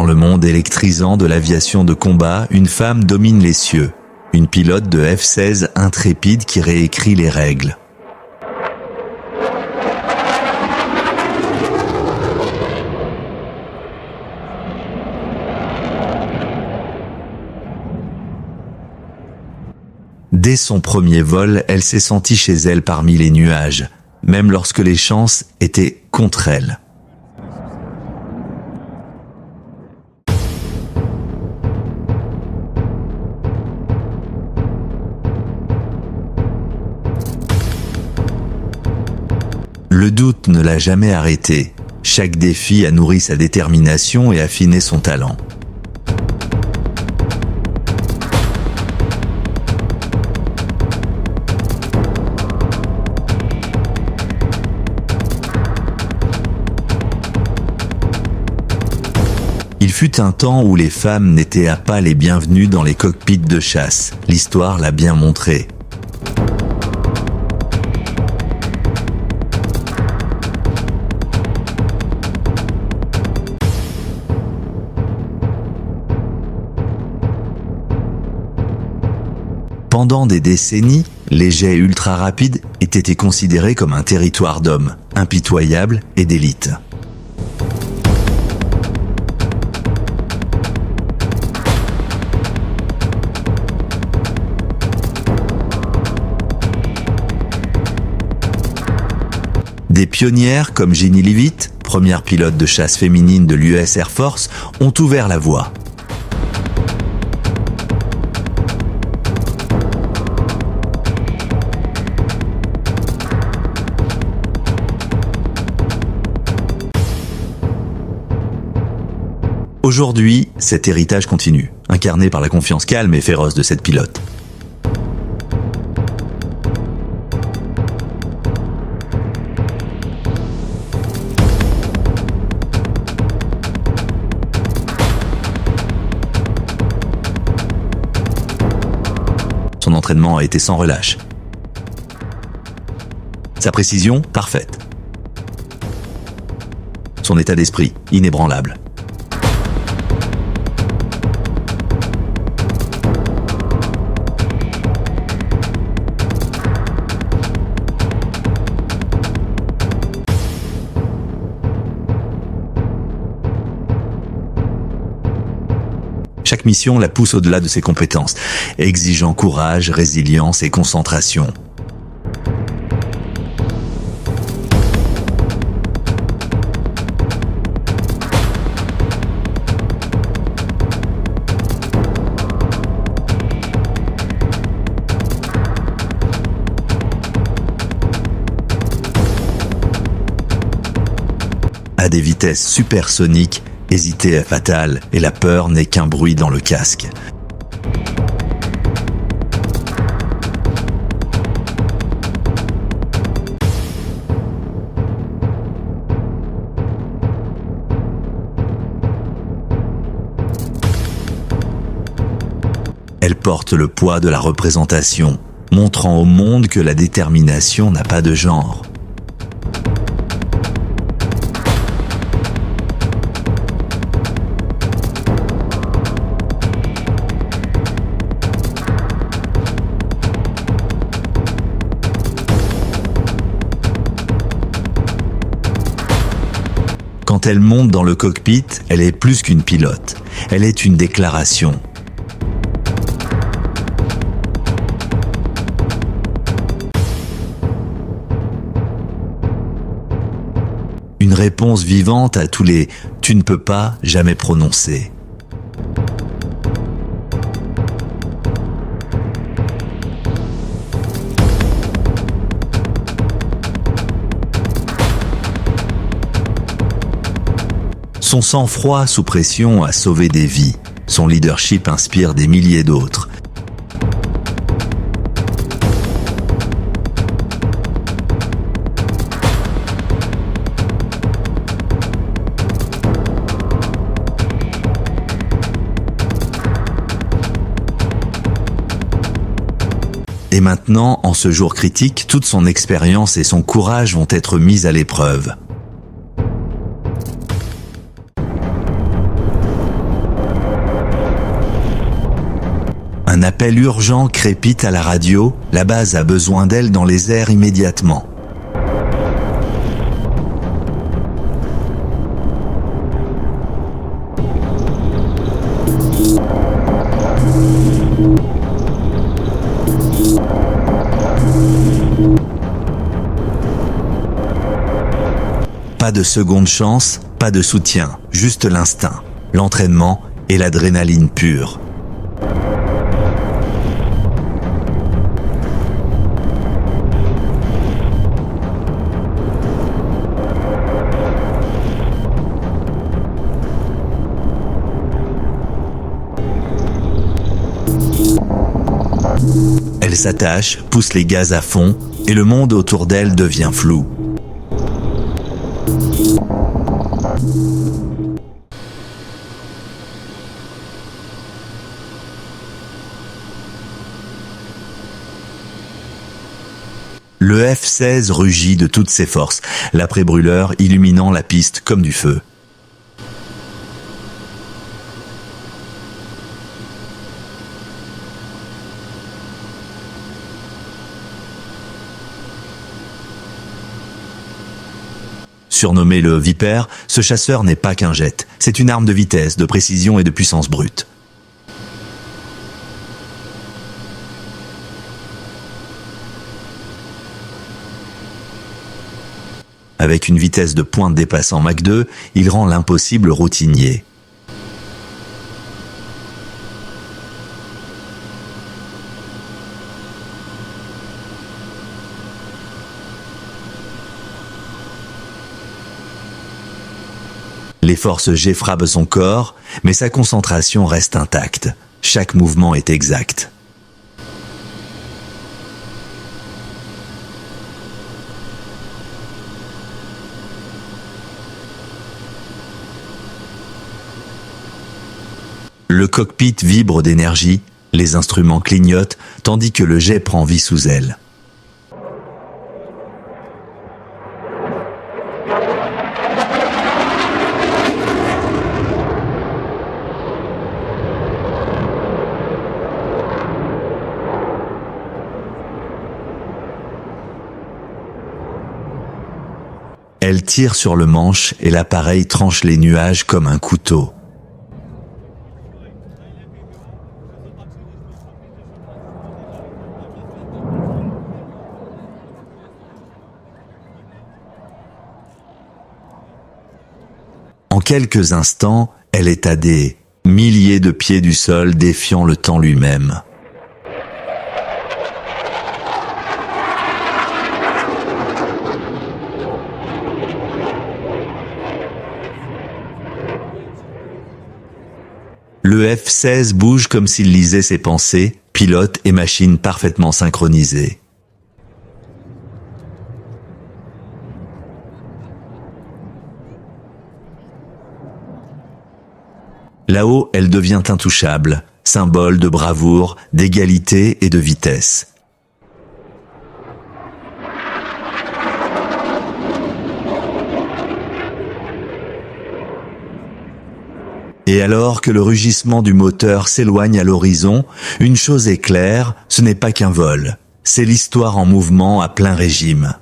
Dans le monde électrisant de l'aviation de combat, une femme domine les cieux. Une pilote de F-16 intrépide qui réécrit les règles. Dès son premier vol, elle s'est sentie chez elle parmi les nuages, même lorsque les chances étaient contre elle. Le doute ne l'a jamais arrêtée. Chaque défi a nourri sa détermination et affiné son talent. Il fut un temps où les femmes n'étaient pas les bienvenues dans les cockpits de chasse. L'histoire l'a bien montré. Pendant des décennies, les jets ultra rapides étaient considérés comme un territoire d'hommes, impitoyable et d'élite. Des pionnières comme Ginny Leavitt, première pilote de chasse féminine de l'US Air Force, ont ouvert la voie. Aujourd'hui, cet héritage continue, incarné par la confiance calme et féroce de cette pilote. Son entraînement a été sans relâche. Sa précision, parfaite. Son état d'esprit, inébranlable. Chaque mission la pousse au-delà de ses compétences, exigeant courage, résilience et concentration. À des vitesses supersoniques, hésiter est fatal et la peur n'est qu'un bruit dans le casque. Elle porte le poids de la représentation, montrant au monde que la détermination n'a pas de genre. Quand elle monte dans le cockpit, elle est plus qu'une pilote. Elle est une déclaration. Une réponse vivante à tous les « tu ne peux pas » jamais prononcés. Son sang-froid sous pression a sauvé des vies. Son leadership inspire des milliers d'autres. Et maintenant, en ce jour critique, toute son expérience et son courage vont être mis à l'épreuve. Un appel urgent crépite à la radio, la base a besoin d'elle dans les airs immédiatement. Pas de seconde chance, pas de soutien, juste l'instinct, l'entraînement et l'adrénaline pure. Elle s'attache, pousse les gaz à fond, et le monde autour d'elle devient flou. Le F-16 rugit de toutes ses forces, l'après-brûleur illuminant la piste comme du feu. Surnommé le Viper, ce chasseur n'est pas qu'un jet, c'est une arme de vitesse, de précision et de puissance brute. Avec une vitesse de pointe dépassant Mach 2, il rend l'impossible routinier. Les forces G frappent son corps, mais sa concentration reste intacte. Chaque mouvement est exact. Le cockpit vibre d'énergie, les instruments clignotent, tandis que le jet prend vie sous elle. Elle tire sur le manche et l'appareil tranche les nuages comme un couteau. En quelques instants, elle est à des milliers de pieds du sol, défiant le temps lui-même. Le F-16 bouge comme s'il lisait ses pensées, pilote et machine parfaitement synchronisées. Là-haut, elle devient intouchable, symbole de bravoure, d'égalité et de vitesse. Et alors que le rugissement du moteur s'éloigne à l'horizon, une chose est claire, ce n'est pas qu'un vol, c'est l'histoire en mouvement à plein régime.